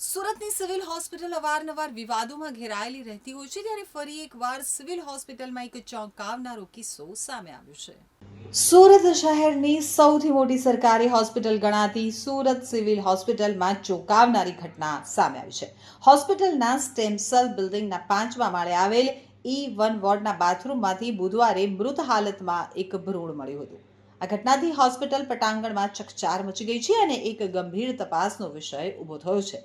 સુરતની civil hospital અવારનવાર વિવાદોમાં ઘેરાયેલી રહેતી હોય છે, ત્યારે ફરી એકવાર સિવિલ હોસ્પિટલમાં એક ચોંકાવનારો કિસ્સો સામે આવ્યો છે. સુરત શહેરની સૌથી મોટી સરકારી હોસ્પિટલ ગણાતી સુરત સિવિલ હોસ્પિટલમાં ચોંકાવનારી ઘટના સામે આવી છે. હોસ્પિટલના સ્ટેમસેલ બિલ્ડિંગના 5મા માળે આવેલ E1 વોર્ડના બાથરૂમમાંથી બુધવારે મૃત હાલતમાં એક ભ્રૂણ મળ્યું હતું. આ ઘટનાથી હોસ્પિટલ પટાંગણમાં ચકચાર મચી ગઈ છે અને એક ગંભીર તપાસનો વિષય ઊભો થયો છે.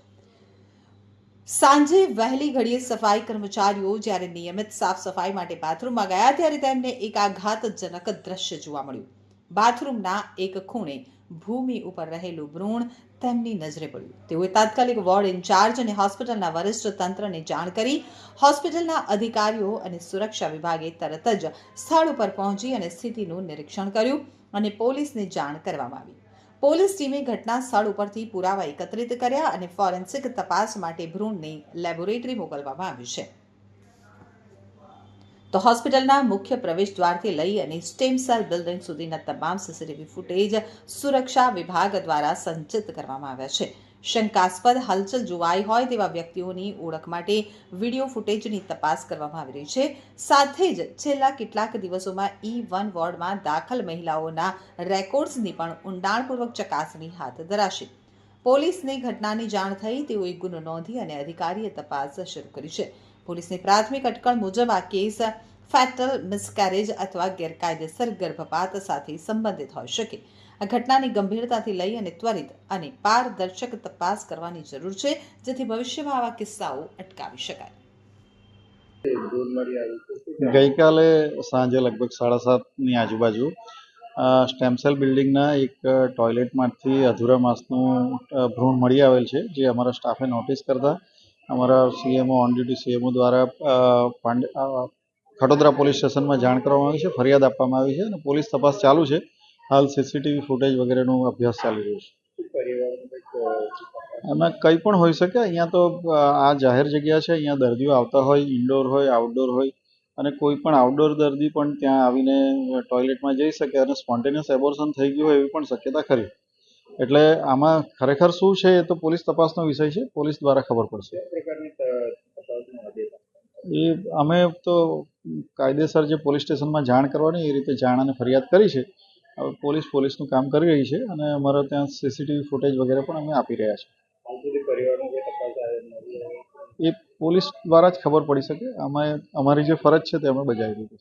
સાંજે વહેલી ઘડીએ સફાઈ કર્મચારીઓ જ્યારે નિયમિત સાફ સફાઈ માટે બાથરૂમમાં ગયા ત્યારે તેમને એક આઘાતજનક દ્રશ્ય જોવા મળ્યું. બાથરૂમના એક ખૂણે ભૂમિ ઉપર રહેલું ભ્રૂણ તેમની નજરે પડ્યું. તેઓએ તાત્કાલિક વોર્ડ ઇન્ચાર્જ અને હોસ્પિટલના વરિષ્ઠ તંત્રને જાણ કરી. હોસ્પિટલના અધિકારીઓ અને સુરક્ષા વિભાગે તરત જ સ્થળ ઉપર પહોંચી અને સ્થિતિનું નિરીક્ષણ કર્યું અને પોલીસને જાણ કરવામાં આવી. પોલીસ ટીમે ઘટના સ્થળ ઉપરથી પુરાવા એકત્રિત કર્યા અને ફોરેન્સિક તપાસ માટે ભ્રૂણને લેબોરેટરી મોકલવામાં આવ્યું છે. તો હોસ્પિટલના મુખ્ય પ્રવેશ દ્વારથી લઈ અને સ્ટેમસેલ બિલ્ડિંગ સુધીના તમામ સીસીટીવી ફૂટેજ સુરક્ષા વિભાગ દ્વારા સંચિત કરવામાં આવ્યા છે. શંકાસ્પદ હલચલ જોવાઈ હોય તેવા વ્યક્તિઓની ઓળખ માટે વિડીયો ફૂટેજની તપાસ કરવામાં આવી રહી છે. સાથે જ છેલ્લા કેટલાક દિવસોમાં E1 વોર્ડમાં દાખલ મહિલાઓના રેકોર્ડ્સની પણ ઊંડાણપૂર્વક ચકાસણી હાથ ધરાશે. પોલીસને ઘટનાની જાણ થઈ, તેઓએ ગુનો નોંધી અને અધિકારીએ તપાસ શરૂ કરી છે. પોલીસની પ્રાથમિક અટકળ મુજબ આ કેસ ફેટલ મિસકેરેજ અથવા ગેરકાયદેસર ગર્ભપાત સાથે સંબંધિત હોઈ શકે. આ ઘટનાની ગંભીરતાથી લઈ અને ત્વરિત અને પારદર્શક તપાસ કરવાની જરૂર છે, જેથી ભવિષ્યમાં આવા કિસ્સાઓ અટકાવી શકાય. ગઈકાલે સાંજે લગભગ 7:30ની આજુબાજુ સ્ટેમસેલ બિલ્ડિંગના એક ટોયલેટમાંથી અધૂરા માસનું ભ્રૂણ મળી આવેલ છે, જે અમારા સ્ટાફે નોટિસ કરતા અમારા સીએમઓ ઓન ડ્યુટી સીએમઓ દ્વારા ખટોદરા પોલીસ સ્ટેશનમાં જાણ કરવામાં આવી છે, ફરિયાદ આપવામાં આવી છે અને પોલીસ તપાસ ચાલુ છે. હાલ સીસીટીવી ફૂટેજ વગેરેનો અભ્યાસ ચાલી રહ્યો છે. એમાં કંઈ પણ હોઈ શકે. અહીંયા તો આ જાહેર જગ્યા છે, અહીંયા દર્દીઓ આવતા હોય, ઇન્ડોર હોય, આઉટડોર હોય, અને કોઈ પણ આઉટડોર દર્દી પણ ત્યાં આવીને ટોયલેટમાં જઈ શકે અને સ્પોન્ટેનિયસ એબોર્શન થઈ ગયું હોય એવી પણ શક્યતા ખરી. એટલે આમાં ખરેખર શું છે એ તો પોલીસ તપાસનો વિષય છે, પોલીસ દ્વારા ખબર પડશે. એ અમે તો કાયદેસર જે પોલીસ સ્ટેશનમાં જાણ કરવાની એ રીતે જાણ અને ફરિયાદ કરી છે. હવે પોલીસનું કામ કરી રહી છે અને અમારા ત્યાં સીસીટીવી ફૂટેજ વગેરે પણ અમે આપી રહ્યા છીએ. એ પોલીસ દ્વારા જ ખબર પડી શકે. અમારી જે ફરજ છે તે અમે બજાવી દીધી છે.